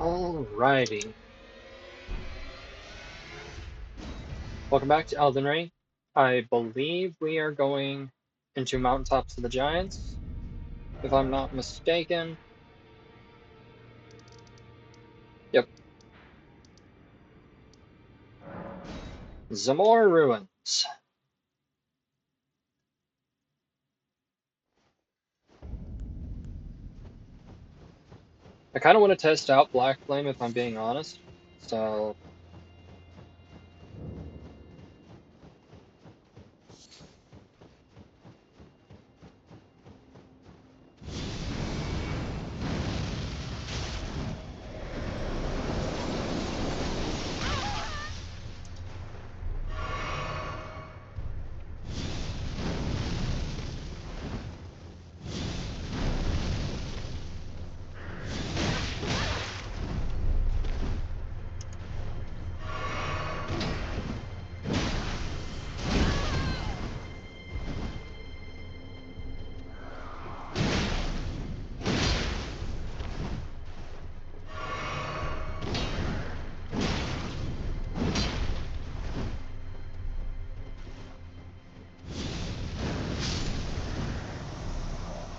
Alrighty. Welcome back to Elden Ring. I believe we are going into Mountaintops of the Giants, if I'm not mistaken. Yep. Zamor Ruins. I kind of want to test out Black Flame if I'm being honest. So,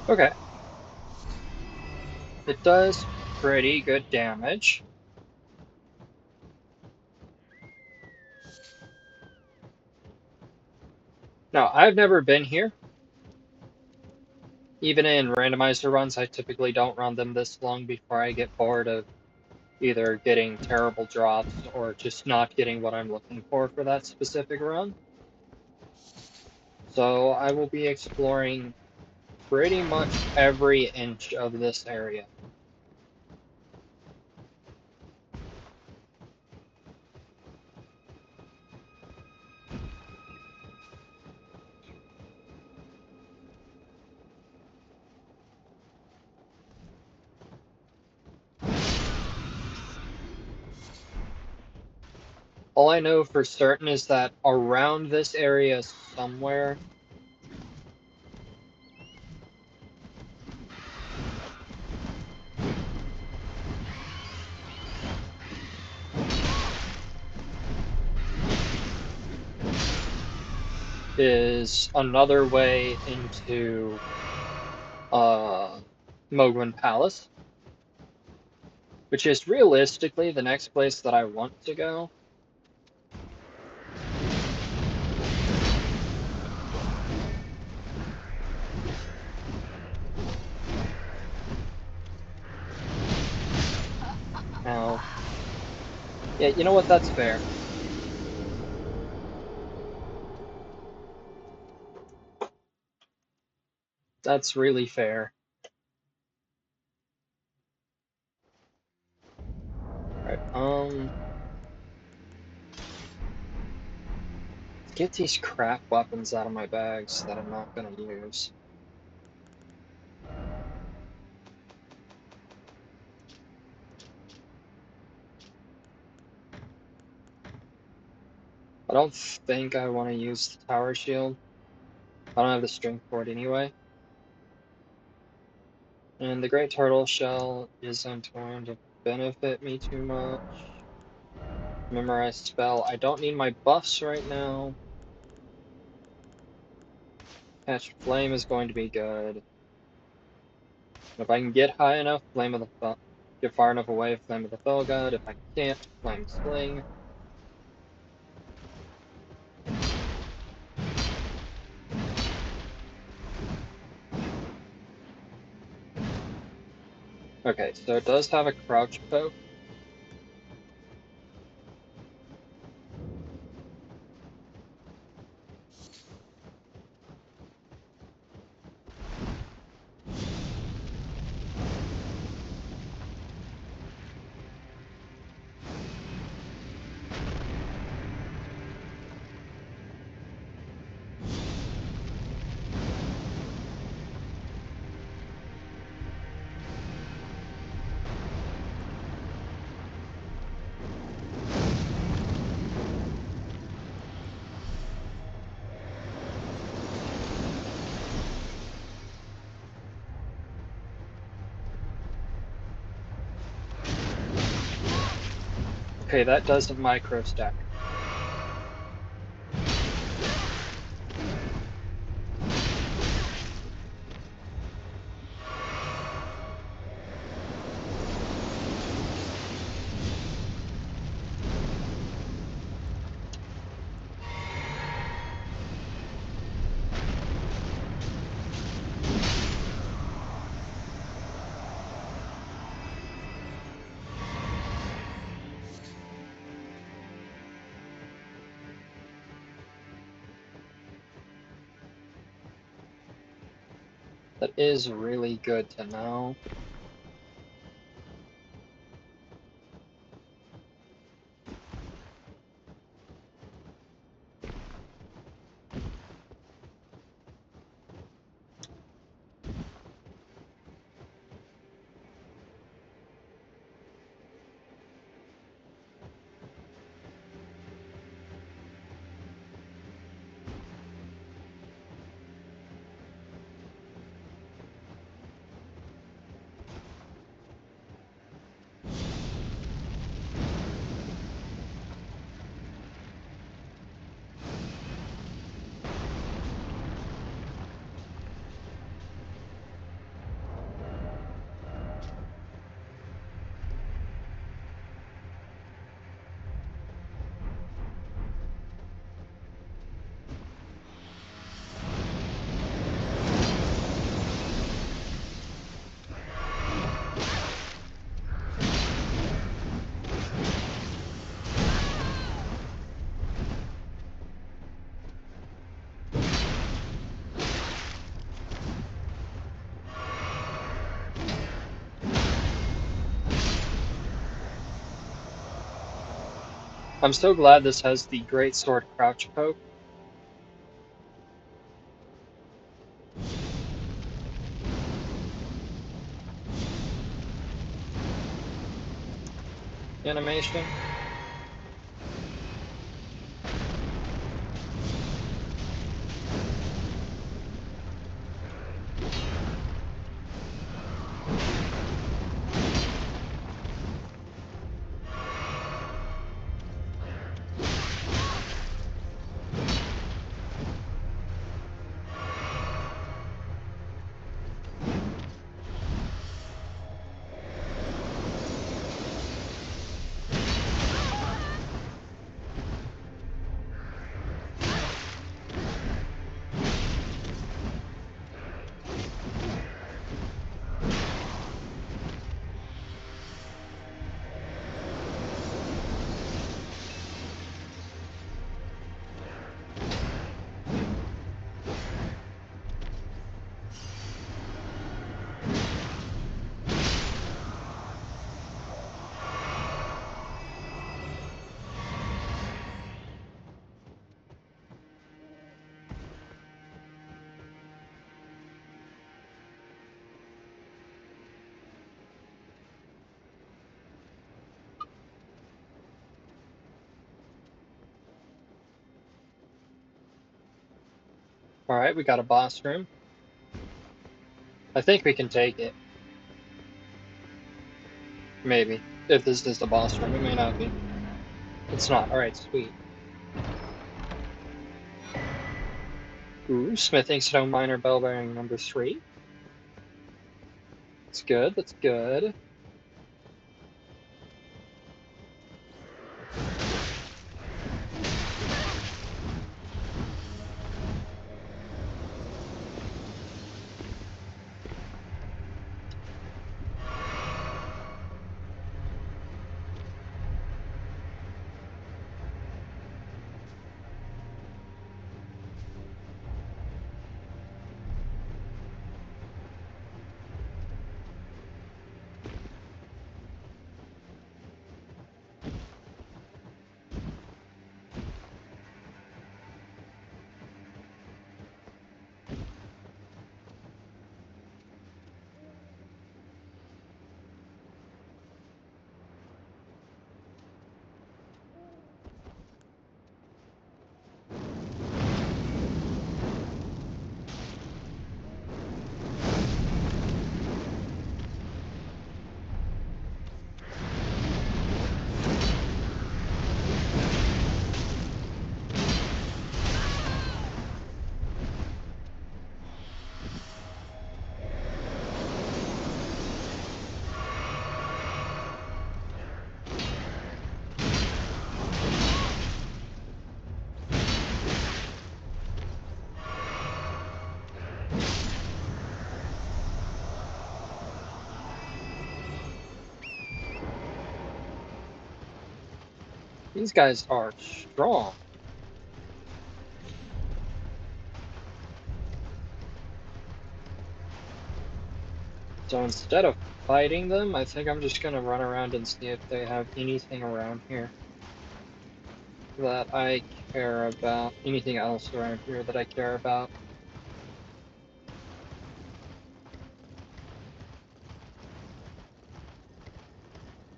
okay. It does pretty good damage. Now, I've never been here. Even in randomizer runs, I typically don't run them this long before I get bored of either getting terrible drops or just not getting what I'm looking for that specific run. So I will be exploring pretty much every inch of this area. All I know for certain is that around this area somewhere is another way into Mogwin Palace, which is realistically the next place that I want to go. Now, yeah, you know what? That's fair. That's really fair. Alright, get these crap weapons out of my bags that I'm not gonna use. I don't think I want to use the tower shield. I don't have the strength for it anyway. And the Great Turtle Shell isn't going to benefit me too much. Memorize spell. I don't need my buffs right now. Catch Flame is going to be good. If I can get high enough, get far enough away, Flame of the Fell God. If I can't, Flame Sling. Okay, so it does have a crouch poke. Okay, that doesn't micro stack. That is really good to know. I'm so glad this has the Great Sword crouch poke. Animation. Alright, we got a boss room. I think we can take it. Maybe. If this is the boss room, it may not be. It's not. Alright, sweet. Ooh, smithing stone miner bell bearing number 3. That's good, that's good. These guys are strong. So instead of fighting them, I think I'm just gonna run around and see if they have anything around here that I care about. Anything else around here that I care about.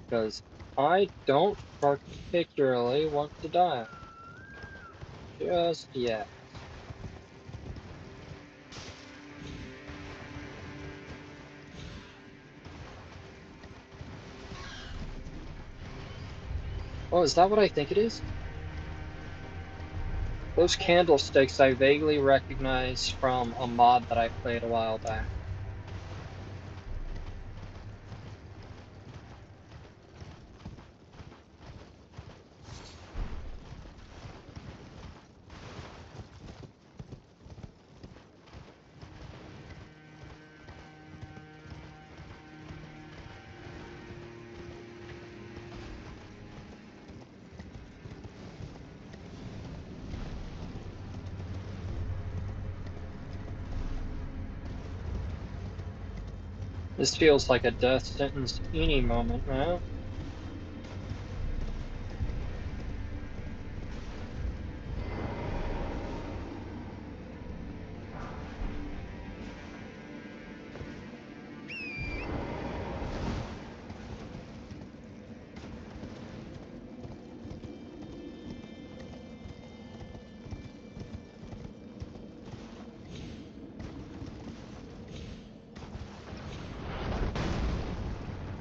Because I don't particularly want to die. Just yet. Oh, is that what I think it is? Those candlesticks I vaguely recognize from a mod that I played a while back. This feels like a death sentence any moment now.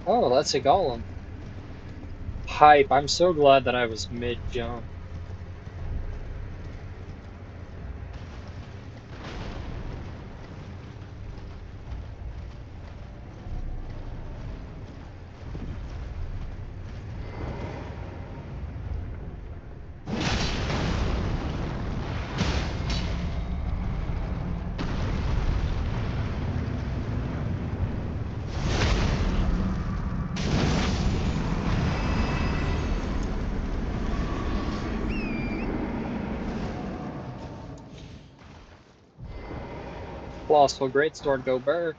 Oh, that's a golem. Hype, I'm so glad that I was mid-jump. Colossal Greatsword go burr.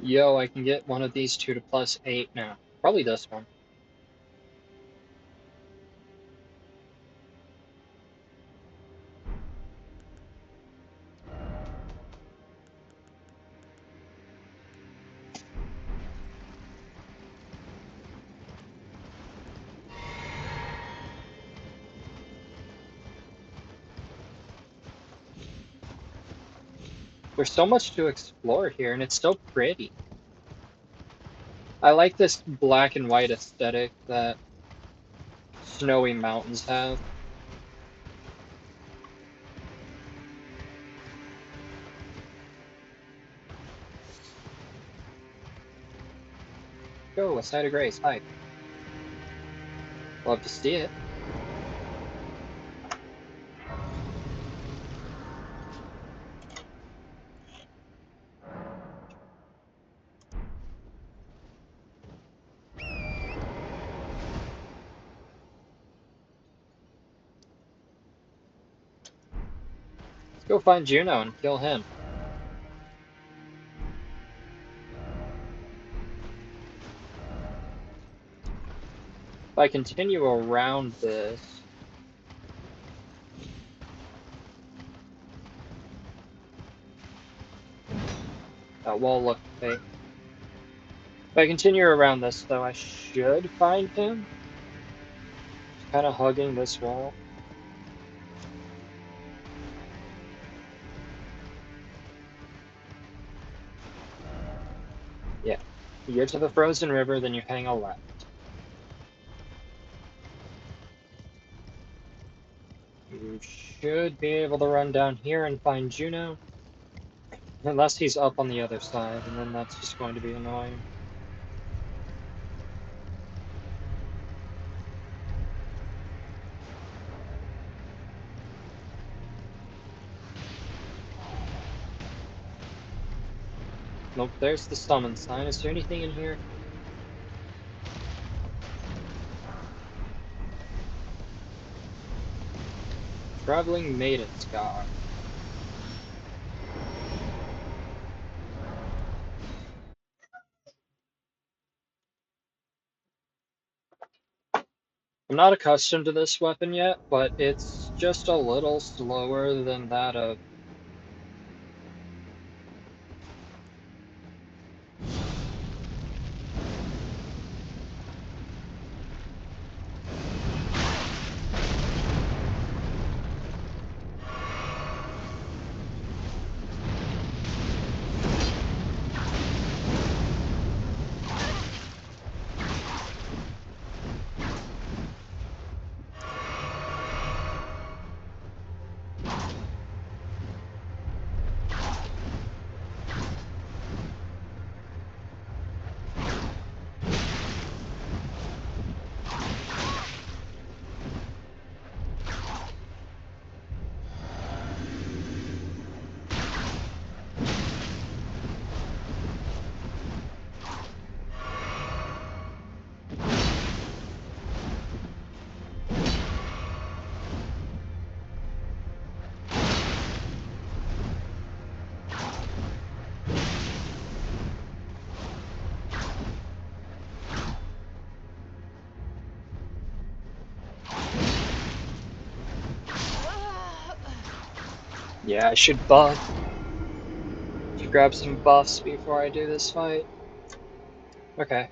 Yo, I can get one of these two to +8 now. Probably this one. There's so much to explore here, and it's so pretty. I like this black and white aesthetic that snowy mountains have. Go, a site of grace. Hi. Love to see it. Let's go find Juno and kill him. If I continue around this, that wall looked fake. If I continue around this, though, I should find him. Just kind of hugging this wall. Yeah. You get to the frozen river, then you hang a left. You should be able to run down here and find Juno. Unless he's up on the other side, and then that's just going to be annoying. Nope, there's the summon sign. Is there anything in here? Traveling Maiden Scar. I'm not accustomed to this weapon yet, but it's just a little slower than that of... Yeah, I should grab some buffs before I do this fight. Okay.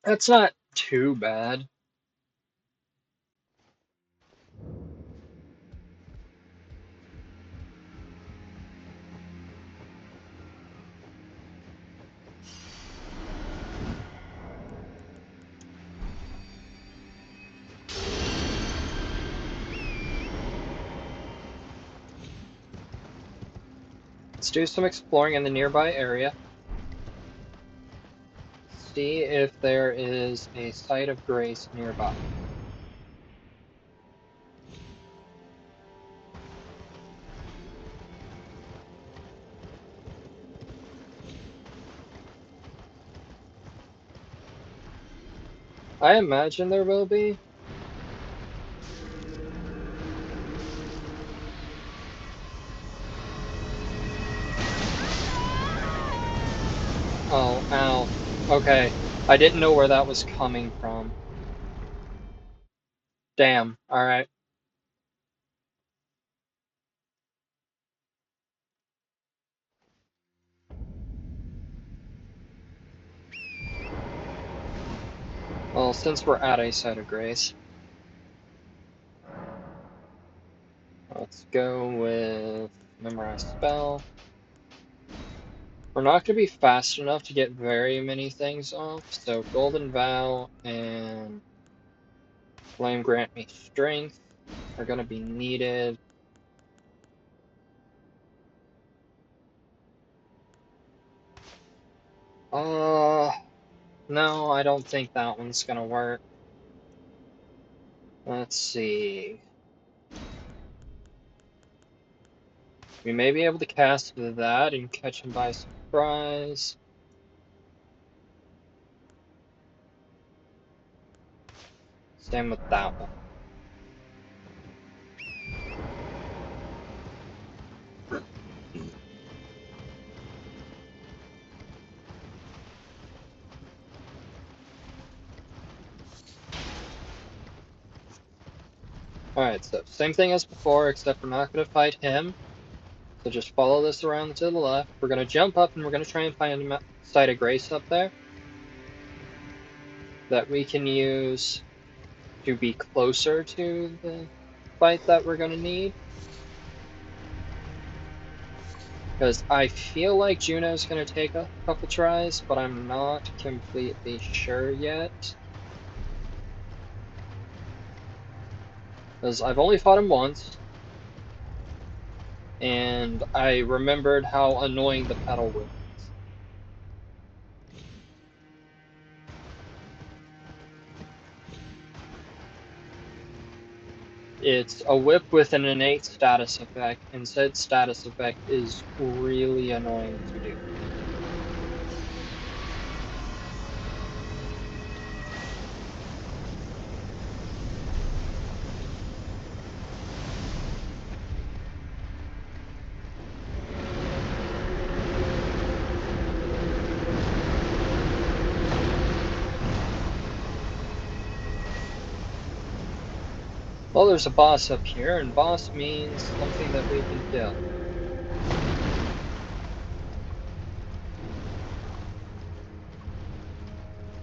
That's not too bad. Let's do some exploring in the nearby area. See if there is a site of grace nearby. I imagine there will be. Oh, ow. Okay. I didn't know where that was coming from. Damn. Alright. Well, since we're at a site of grace, let's go with memorize spell. We're not going to be fast enough to get very many things off, so Golden Vow and Flame Grant Me Strength are going to be needed. No, I don't think that one's going to work. Let's see. We may be able to cast that and catch him by surprise. Same with that one. Alright, so same thing as before, except we're not going to fight him. So just follow this around to the left. We're going to jump up and we're going to try and find a site of grace up there that we can use to be closer to the fight that we're going to need. Because I feel like Juno's going to take a couple tries, but I'm not completely sure yet. Because I've only fought him once, and I remembered how annoying the pedal whip is. It's a whip with an innate status effect, and said status effect is really annoying to do. Well, there's a boss up here, and boss means something that we can kill.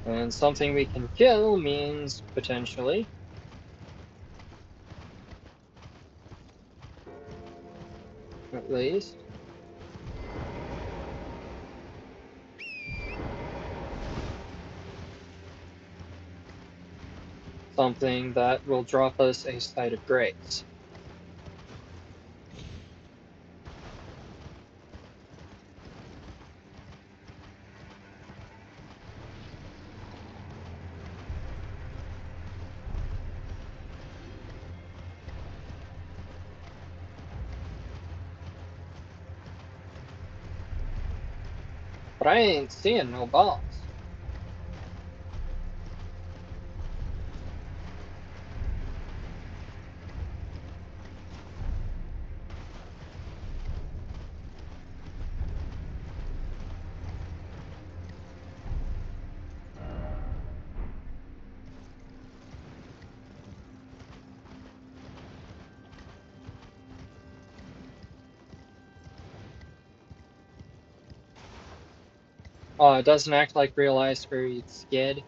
And something we can kill means, potentially, at least, something that will drop us a site of grace. But I ain't seeing no boss. It doesn't act like real ice where it's skid.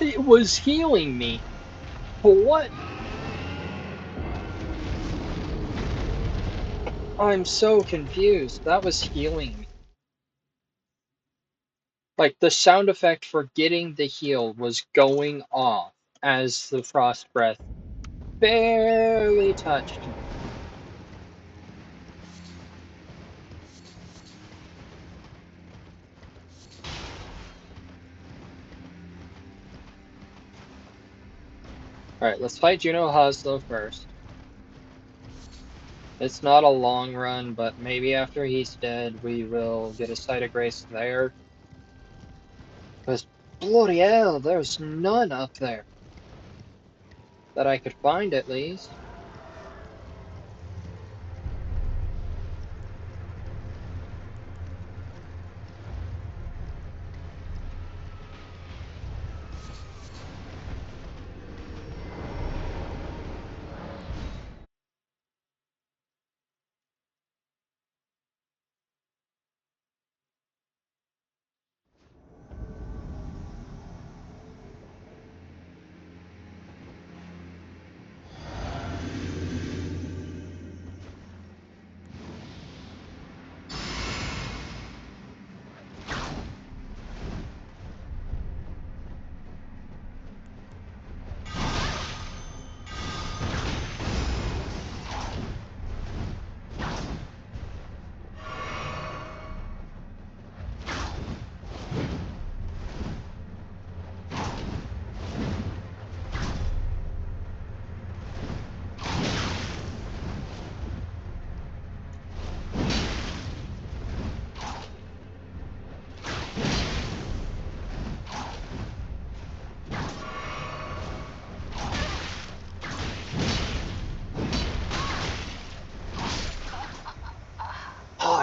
It was healing me. For what? I'm so confused. That was healing me. Like, the sound effect for getting the heal was going off as the frost breath barely touched me. Alright, let's fight Juno Hoslow first. It's not a long run, but maybe after he's dead, we will get a site of grace there. Because, bloody hell, there's none up there. That I could find, at least.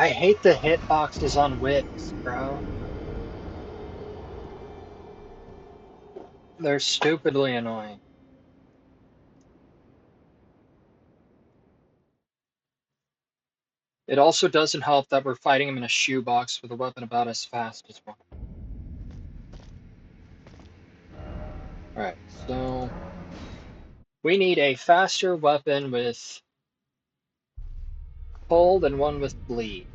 I hate the hitboxes on whips, bro. They're stupidly annoying. It also doesn't help that we're fighting him in a shoebox with a weapon about as fast as one. Alright, so we need a faster weapon with cold and one with bleed.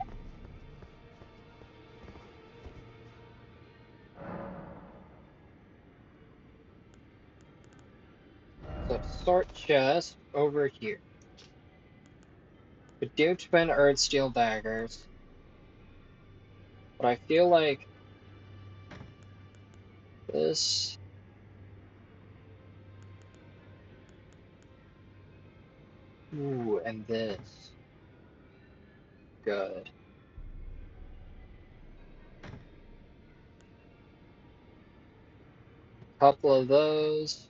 So start chest over here. We do twin earth steel daggers, but I feel like this. Ooh, and this. Good. Couple of those.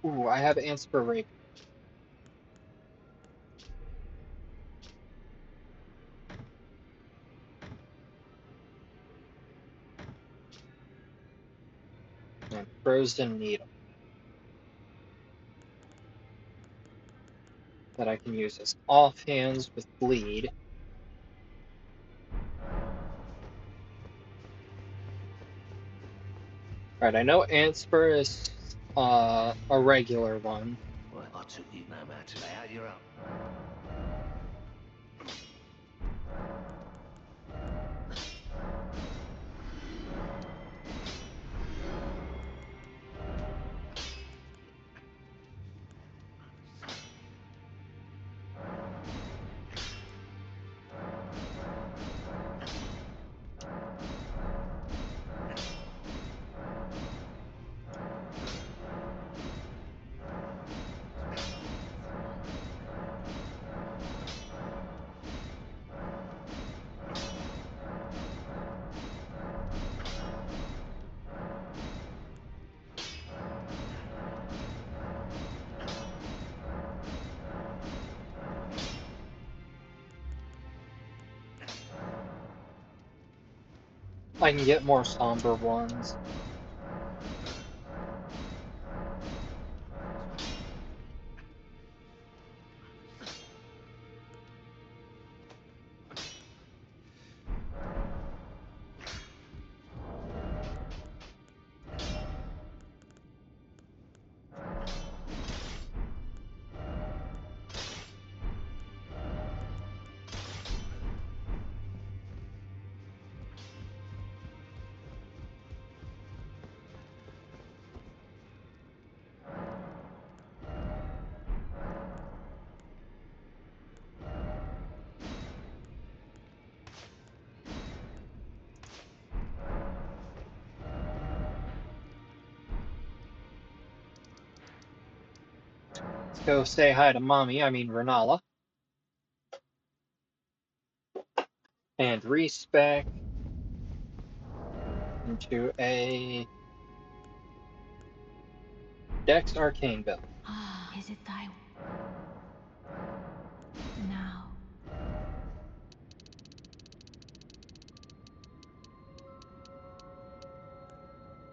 Ooh, I have inspiration. And frozen needle that I can use as offhands with bleed. Alright, I know Antspur is a regular one. Well, I took you no matter to lay out your own. I can get more somber ones. Let's go say hi to mommy, I mean Renala. And respec into a Dex Arcane build. Is it thy now?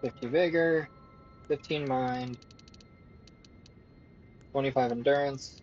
50 Vigor, 15 Mind, 25 Endurance.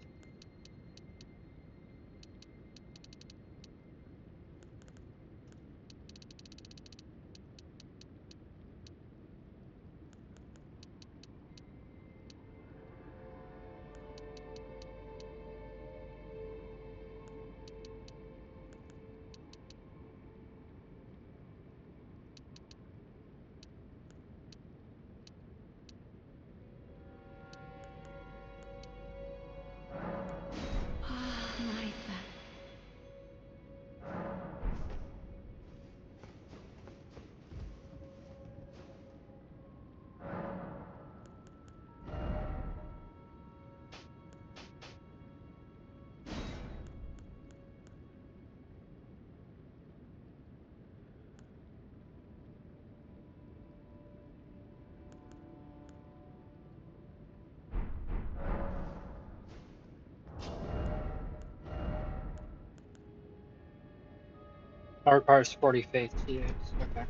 That requires 40 faith to use. Okay.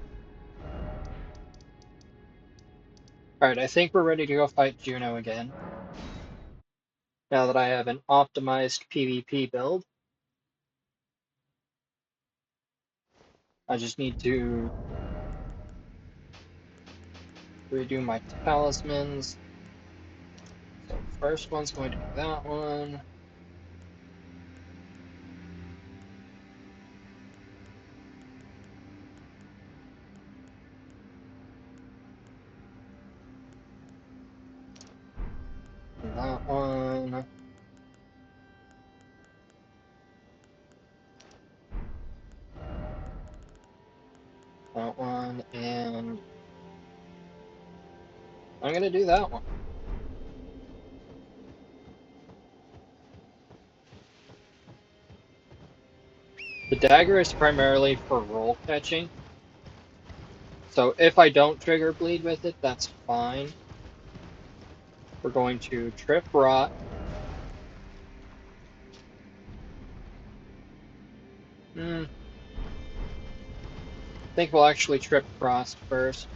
Alright, I think we're ready to go fight Juno again. Now that I have an optimized PvP build. I just need to redo my talismans. So first one's going to be that one. And that one. That one. And I'm going to do that one. The dagger is primarily for roll catching. So if I don't trigger bleed with it, that's fine. We're going to trip rot. I think we'll actually trip frost first.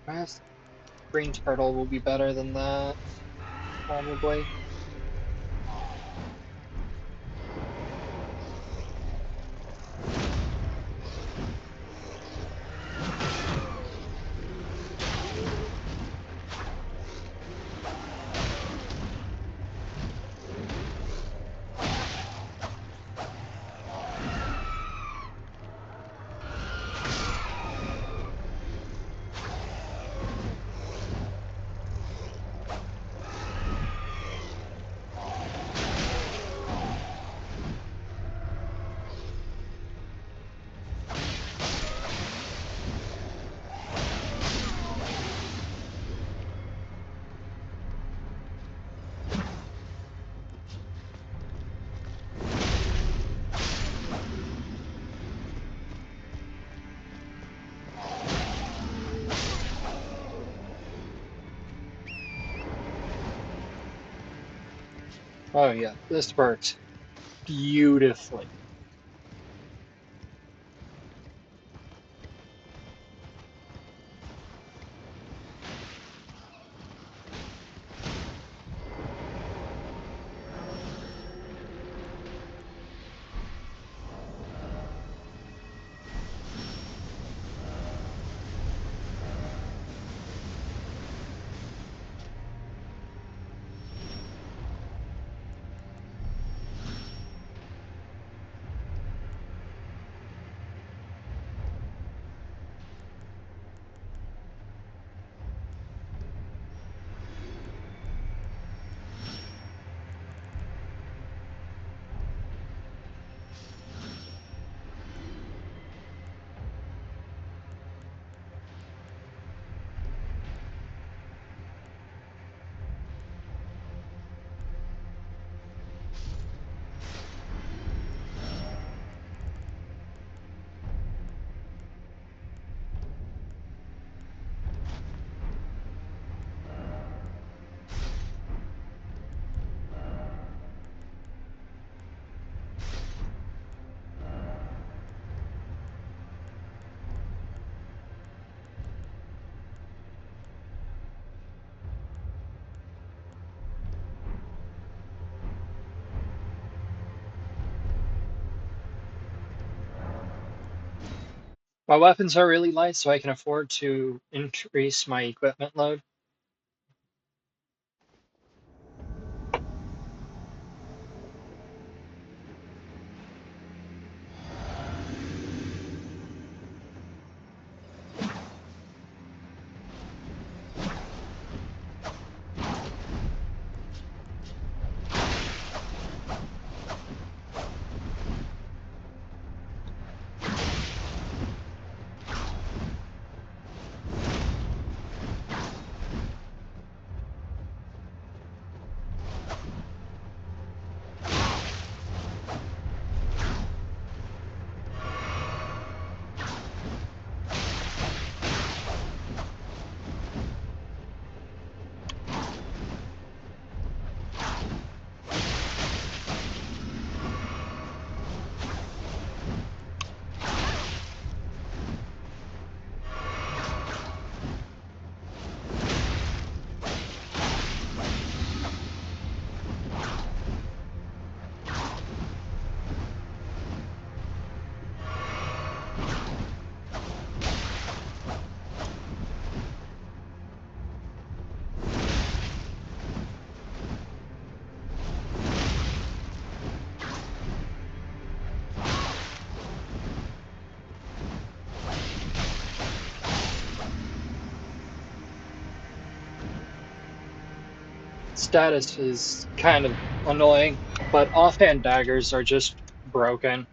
Perhaps green turtle will be better than that, probably. Oh yeah, this works beautifully. My weapons are really light, so I can afford to increase my equipment load. status is kind of annoying, but offhand daggers are just broken.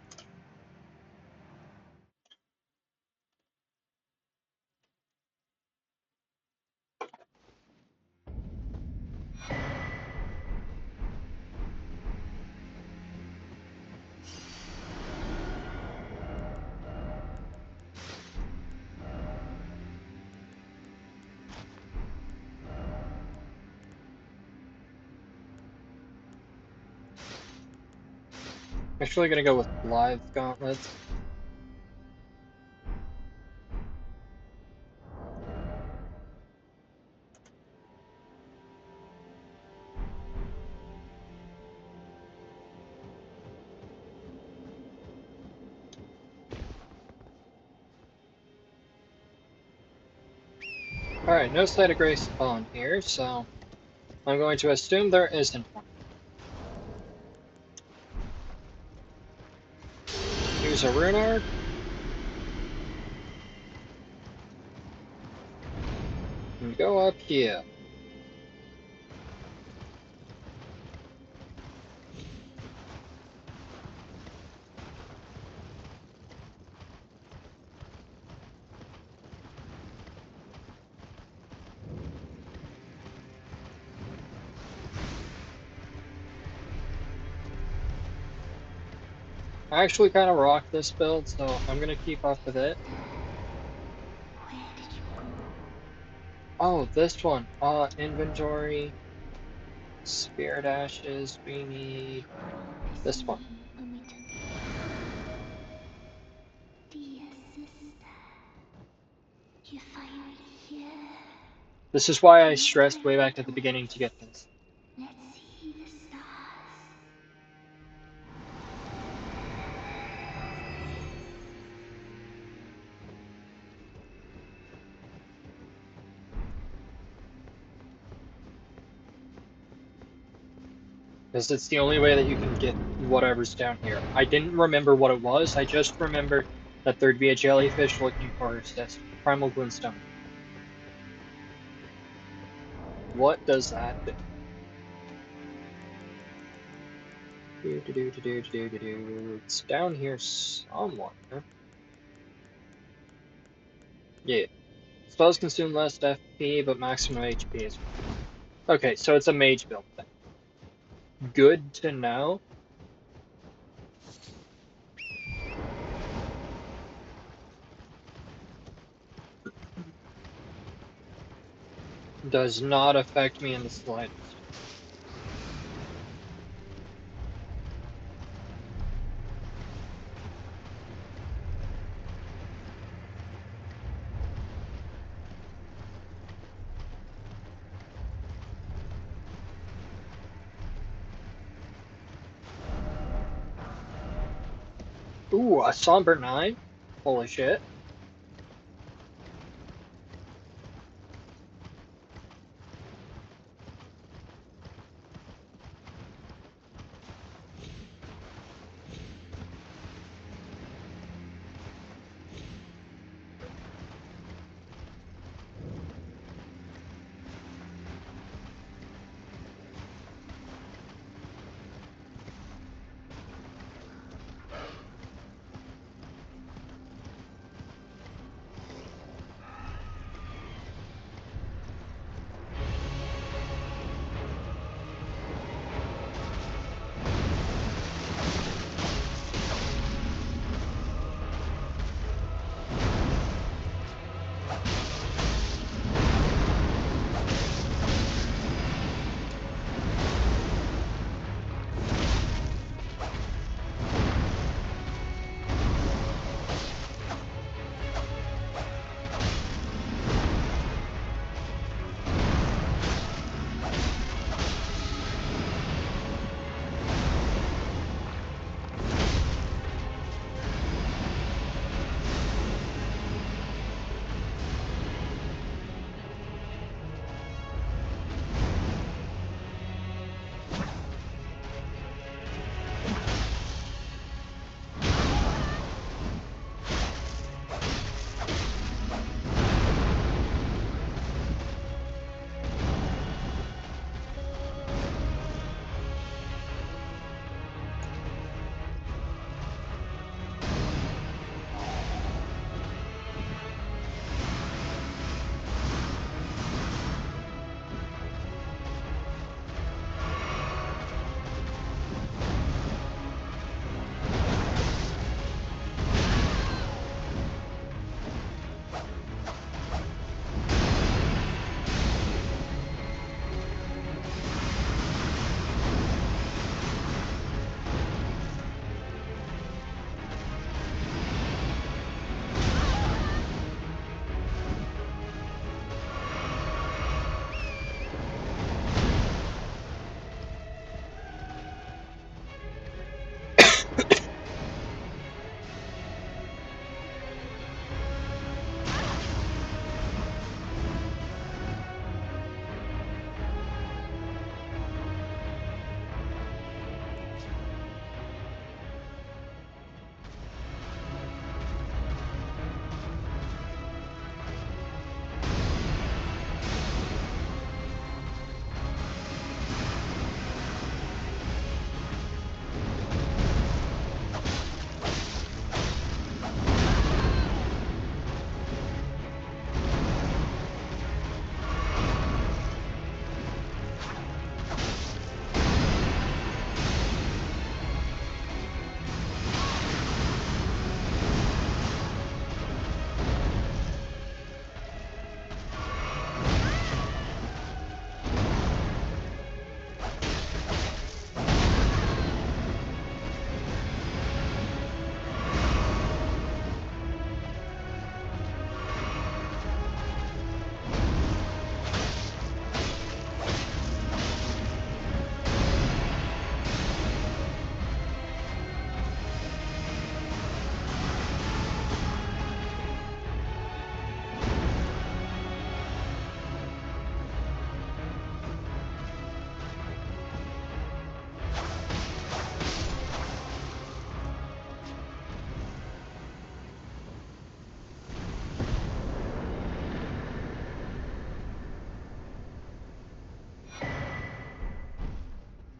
Actually gonna go with live gauntlets. Alright, no sight of Gray spawn here, so I'm going to assume there isn't one. Use a rune arc. And go up here. I actually kind of rock this build, so I'm gonna keep up with it. Where did you go? Oh, this one. Inventory. Spirit ashes. We need Promise this one. me, Unedited. Dear sister, you find me here. This is why I stressed way back at the beginning to get this. Let's see the stars. Because it's the only way that you can get whatever's down here. I didn't remember what it was, I just remembered that there'd be a jellyfish looking for this primal glintstone. What does that do? It's down here somewhere. Yeah. Spells consume less FP, but maximum HP is. Okay, so it's a mage build thing. Good to know. Does not affect me in the slightest. Ooh, a somber 9? Holy shit.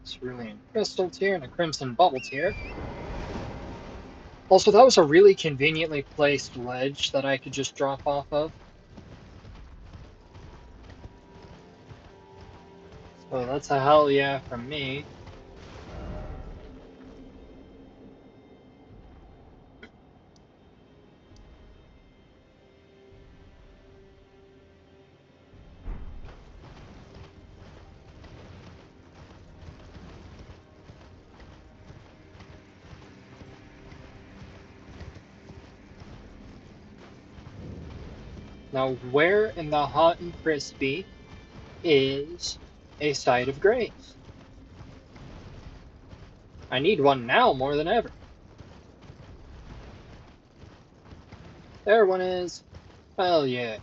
Cerulean Crystal tier and a Crimson Bubble tier. Also, that was a really conveniently placed ledge that I could just drop off of. So that's a hell yeah from me. Now, where in the hot and crispy is a site of grace? I need one now more than ever. There one is. Hell yeah.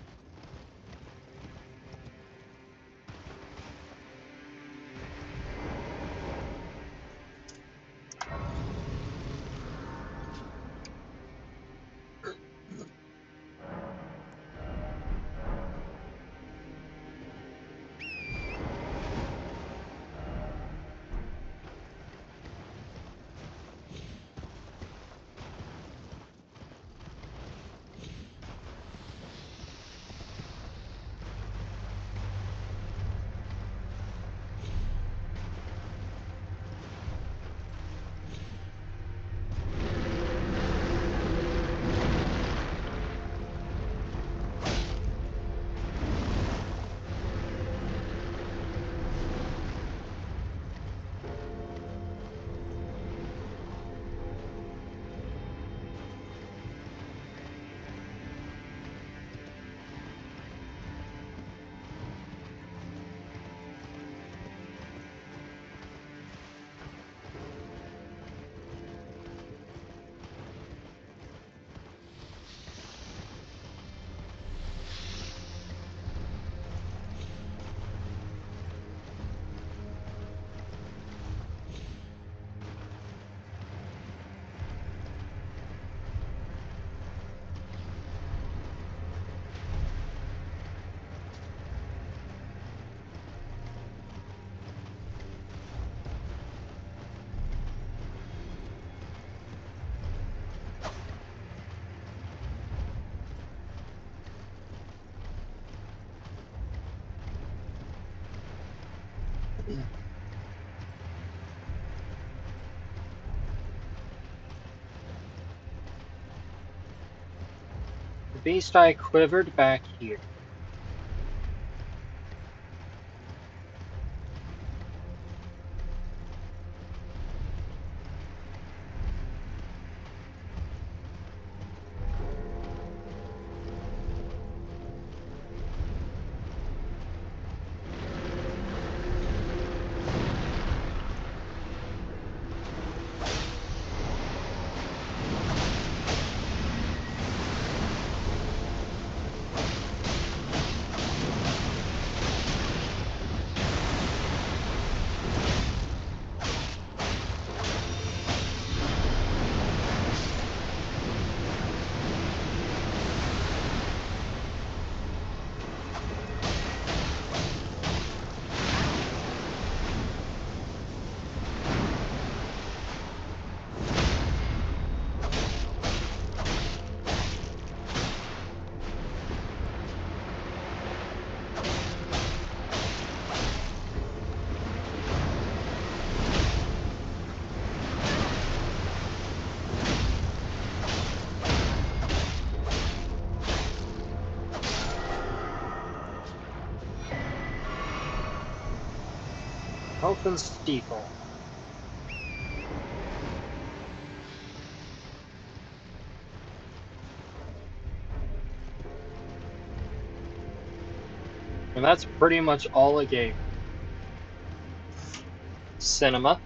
The beast I quivered back here. Health and steeple. And that's pretty much all it gave. Cinema.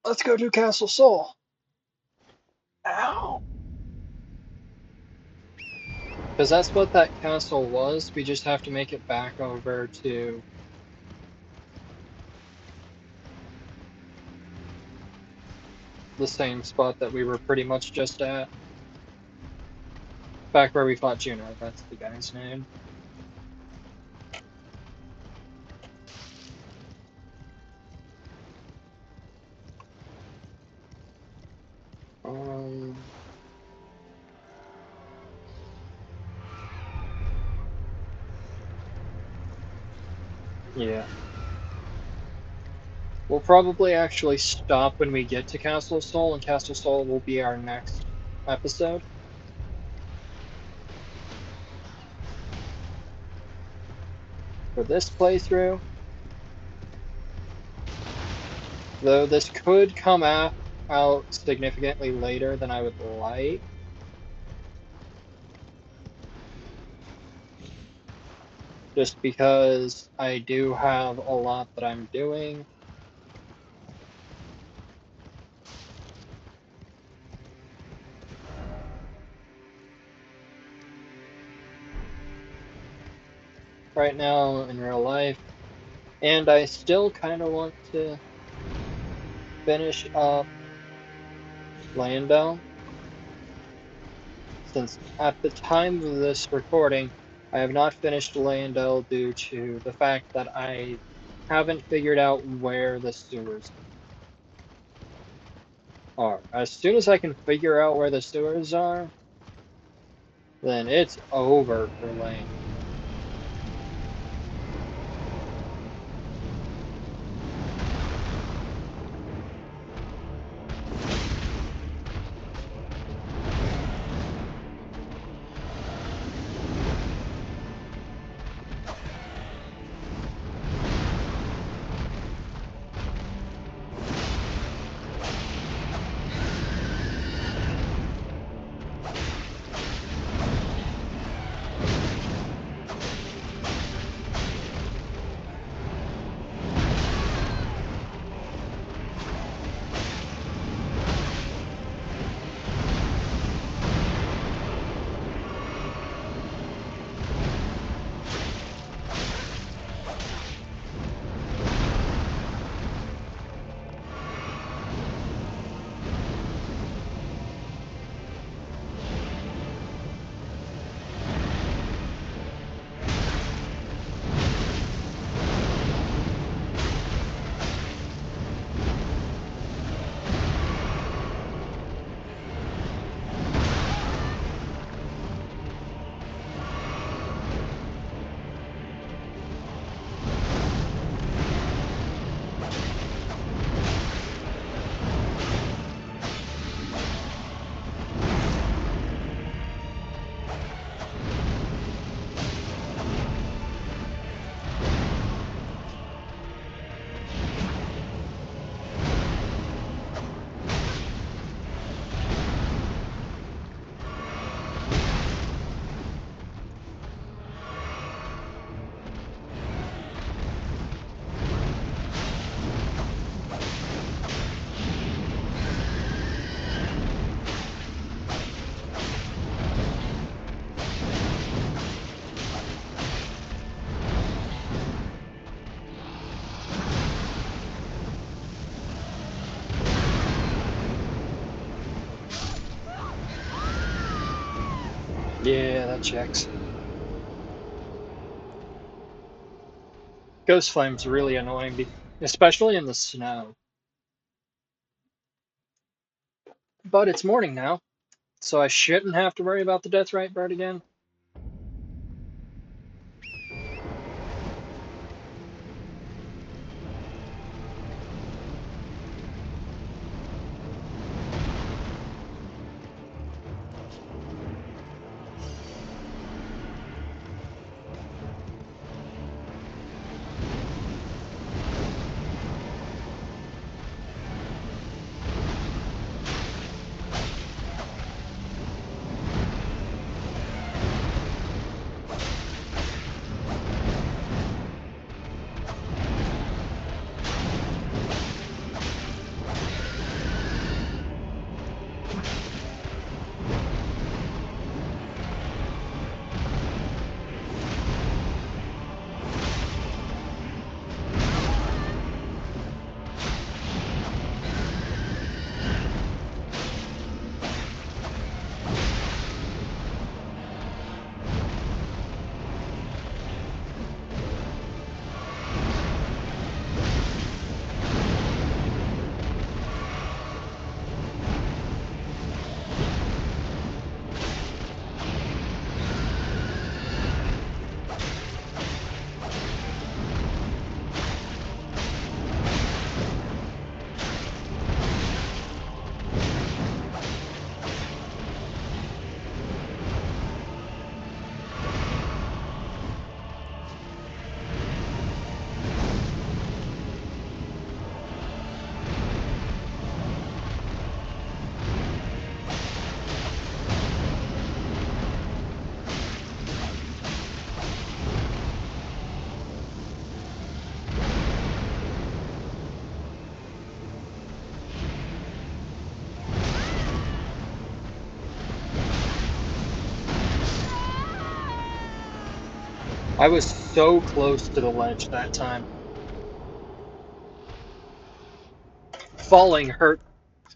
Let's go do Castle Soul. Ow! Because that's what that castle was. We just have to make it back over to the same spot that we were pretty much just at. Back where we fought Juno, that's the guy's name. Yeah. We'll probably actually stop when we get to Castle Soul, and Castle Soul will be our next episode. For this playthrough, though this could come out significantly later than I would like. Just because I do have a lot that I'm doing. Right now in real life, and I still kind of want to finish up Lando, since at the time of this recording I have not finished Lando due to the fact that I haven't figured out where the sewers are. As soon as I can figure out where the sewers are, then it's over for Lando. Yeah, that checks. Ghost Flame's really annoying, especially in the snow. But it's morning now, so I shouldn't have to worry about the Deathrite bird again. I was so close to the ledge that time. Falling hurt.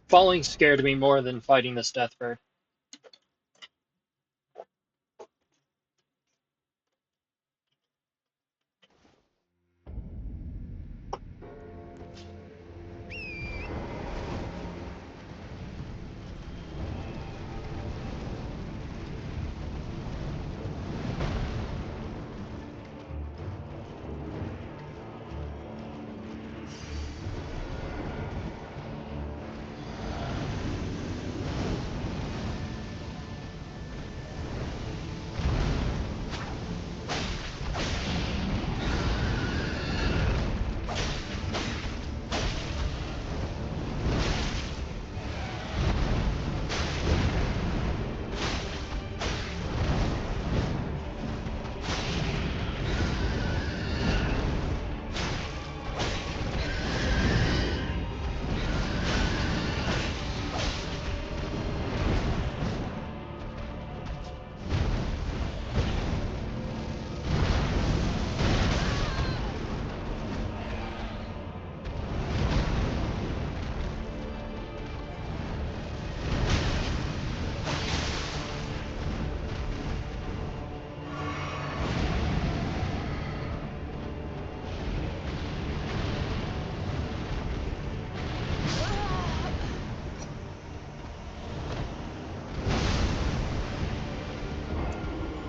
Falling scared me more than fighting this death bird.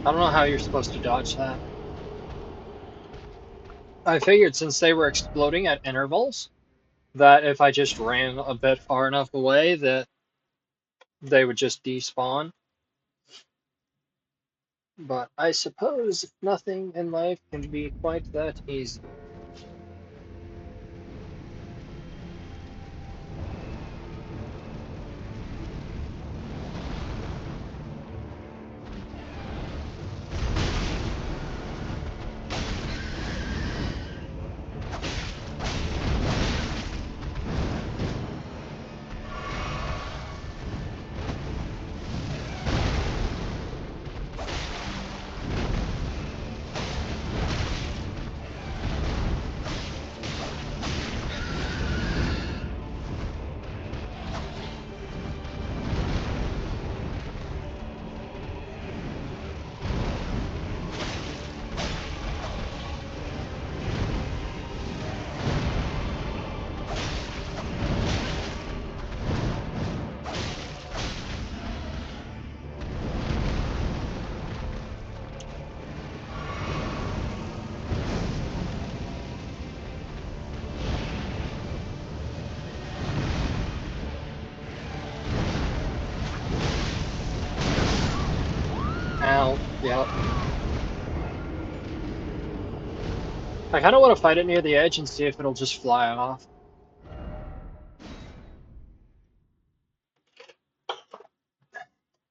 I don't know how you're supposed to dodge that. I figured since they were exploding at intervals, that if I just ran a bit far enough away, that they would just despawn. But I suppose nothing in life can be quite that easy. Ow, yep. I kind of want to fight it near the edge and see if it'll just fly off.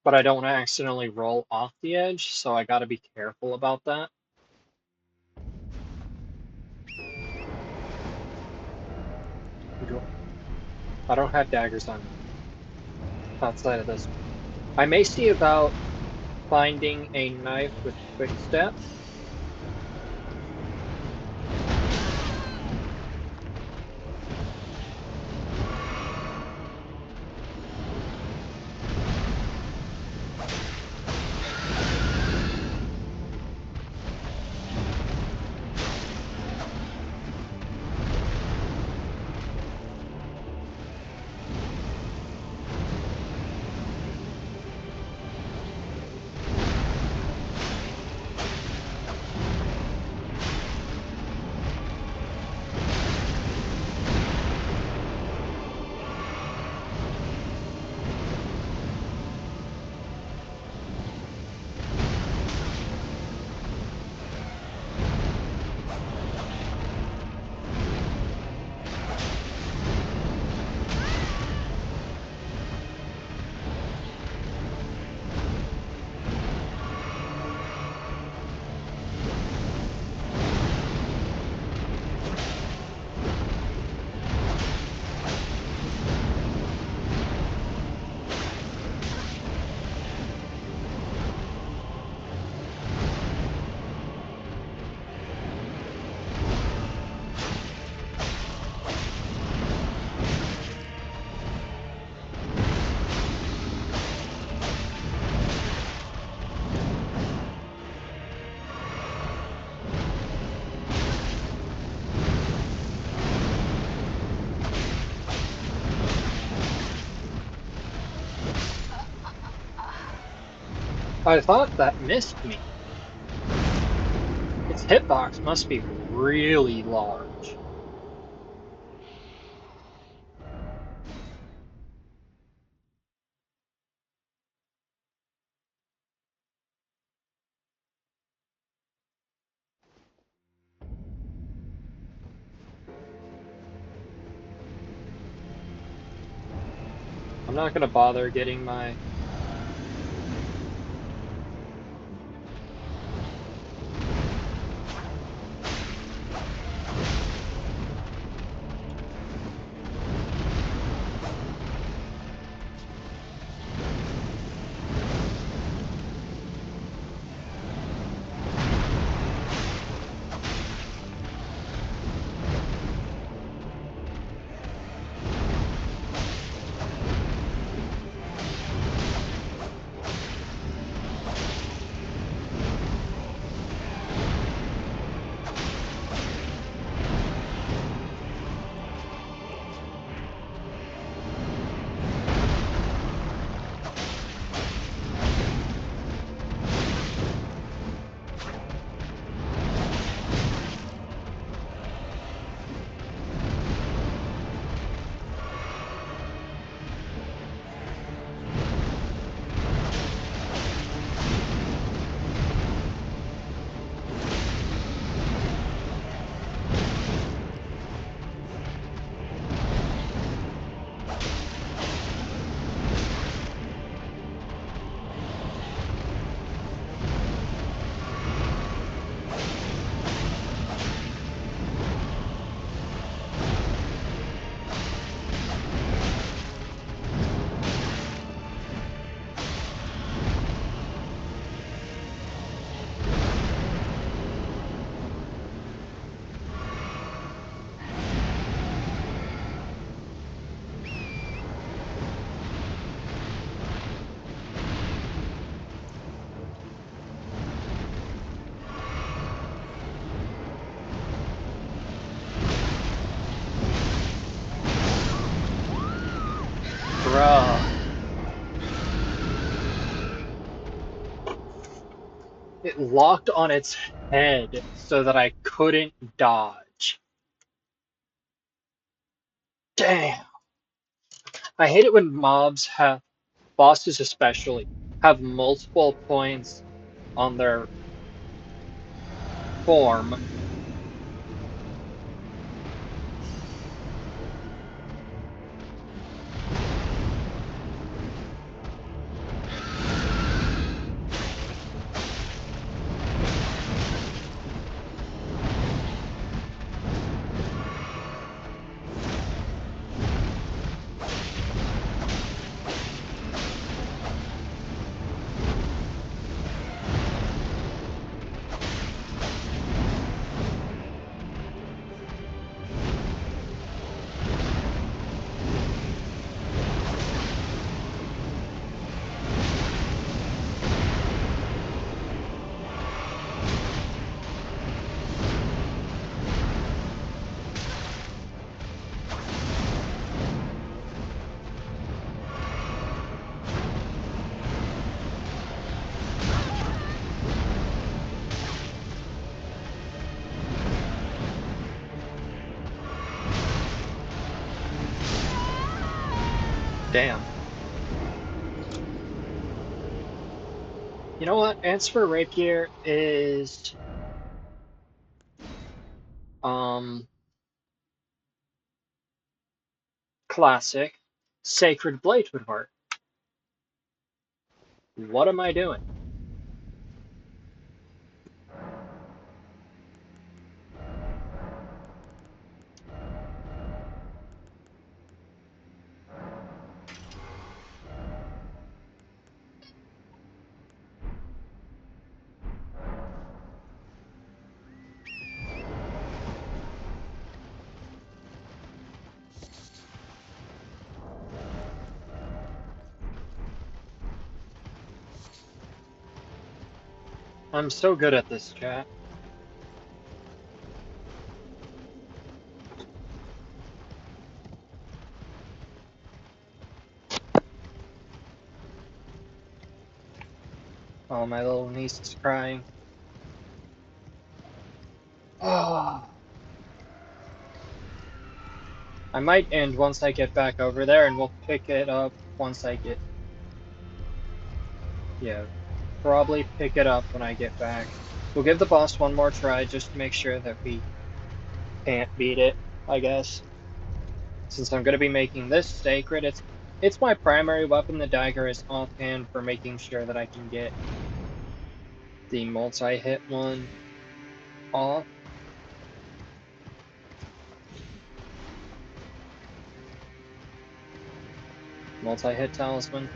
But I don't want to accidentally roll off the edge, so I gotta be careful about that. I don't have daggers on me outside of this. I may see about finding a knife with quick step. I thought that missed me. Its hitbox must be really large. I'm not gonna bother getting my... Bruh. It locked on its head so that I couldn't dodge. Damn. I hate it when mobs have, bosses especially, have multiple points on their form. Damn. You know what? Answer Rapier is um classic. Sacred Blade would work. What am I doing? I'm so good at this, chat. Oh, my little niece is crying. Oh. I might end once I get back over there, and we'll pick it up once I get... Yeah, probably pick it up when I get back. We'll give the boss one more try just to make sure that we can't beat it, I guess. Since I'm going to be making this sacred, it's my primary weapon. The dagger is offhand for making sure that I can get the multi-hit one off. Multi-hit talisman.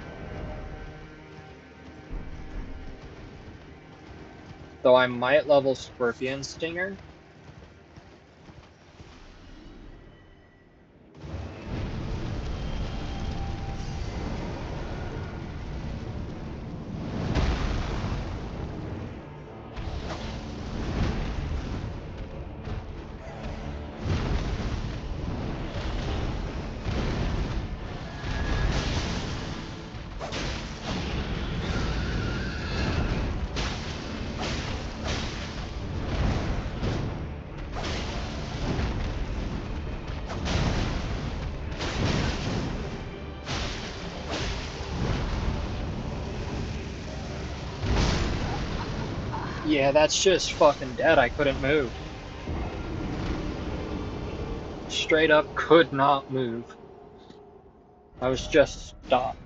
Though I might level Scorpion Stinger. Yeah, that's just fucking dead. I couldn't move. Straight up could not move. I was just stopped.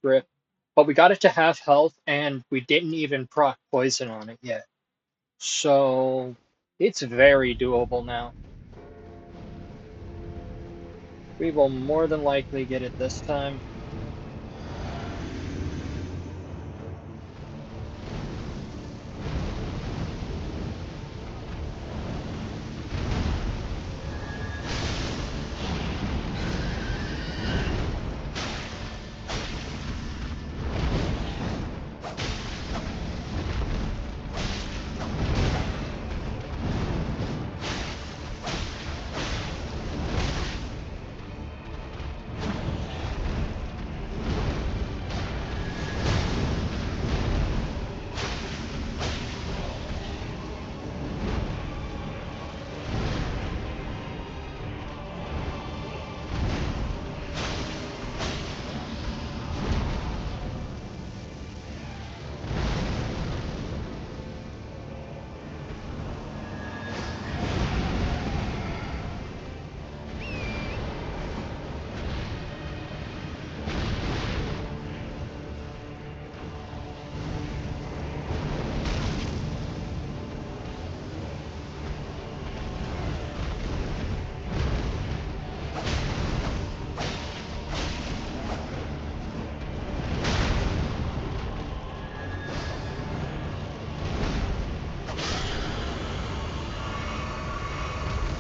Rip. But we got it to half health, and we didn't even proc poison on it yet. So, it's very doable now. We will more than likely get it this time.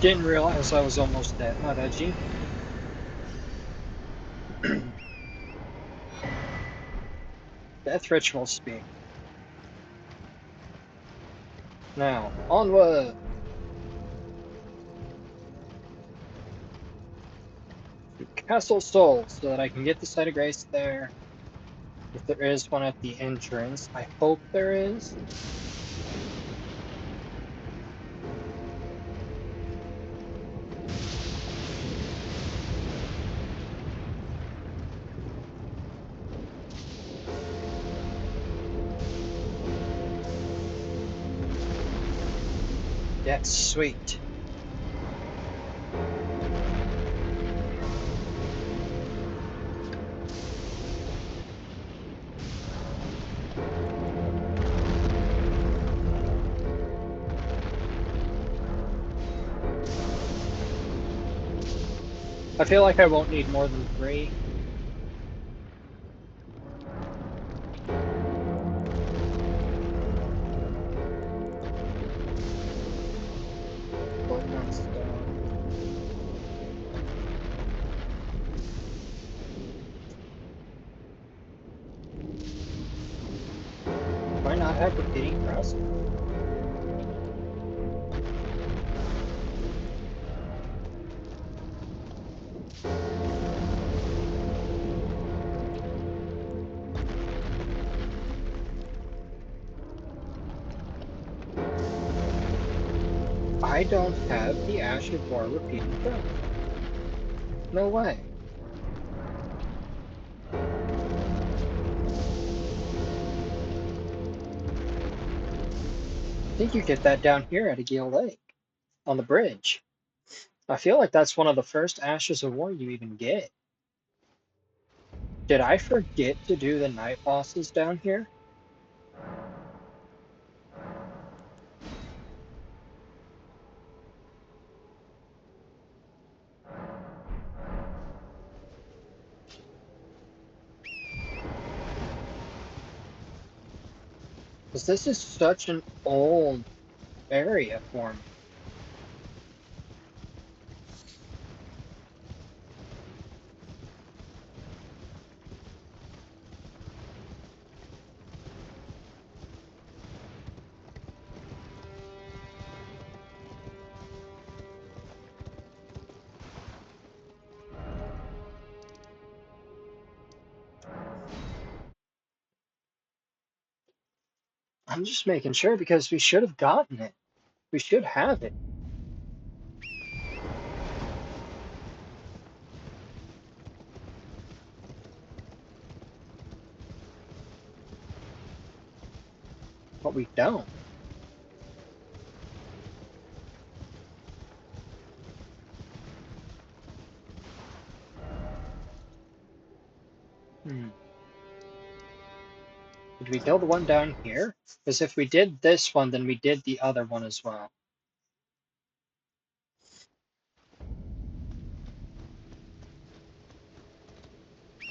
Didn't realize I was almost dead. My bad, G. Death ritual speak. Now, onward! To Castle Soul, so that I can get the site of grace there. If there is one at the entrance. I hope there is. Yes, sweet. I feel like I won't need more than 3. Floating on stone. Do I not have repeating crust? I don't have the Ash of War repeating throne. No way. I think you get that down here at Aguil Lake, on the bridge. I feel like that's one of the first Ashes of War you even get. Did I forget to do the night bosses down here? Because this is such an old area for me. I'm just making sure because we should have gotten it. We should have it. But we don't. Hmm. Did we kill the one down here? Because if we did this one, then we did the other one as well.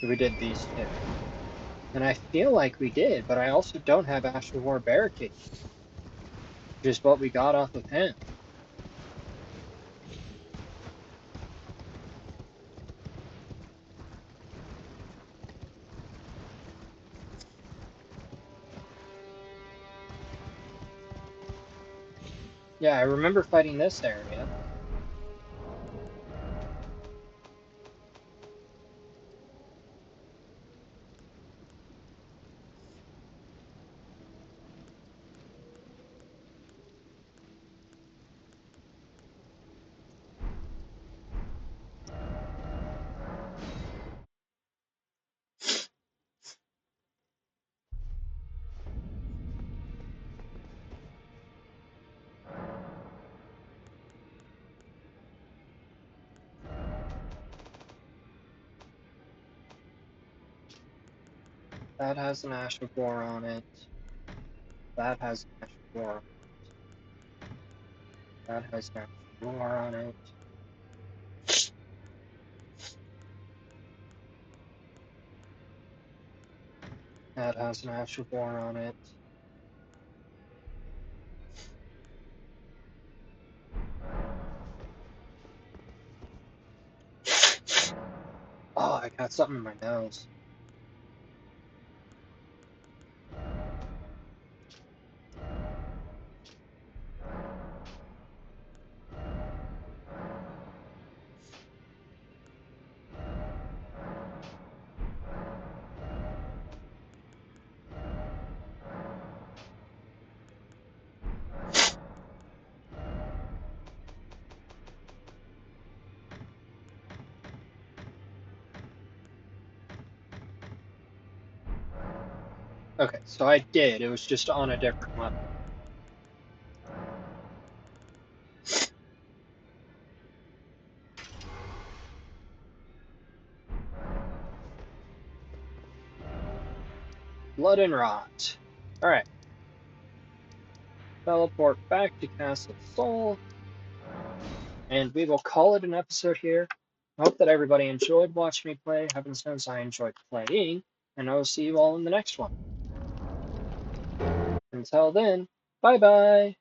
We did these two. And I feel like we did, but I also don't have Ash of War Barricade, which is what we got off of him. Yeah, I remember fighting this area. That has an Ash of War on it. That has an Ash of War on it. That has an Ash of War on it. That has an Ash of War on it. Oh, I got something in my nose. Okay, so I did. It was just on a different level. Blood and Rot. Alright. Teleport back to Castle Sol. And we will call it an episode here. I hope that everybody enjoyed watching me play. Heaven knows I enjoyed playing. And I will see you all in the next one. Until then, bye bye!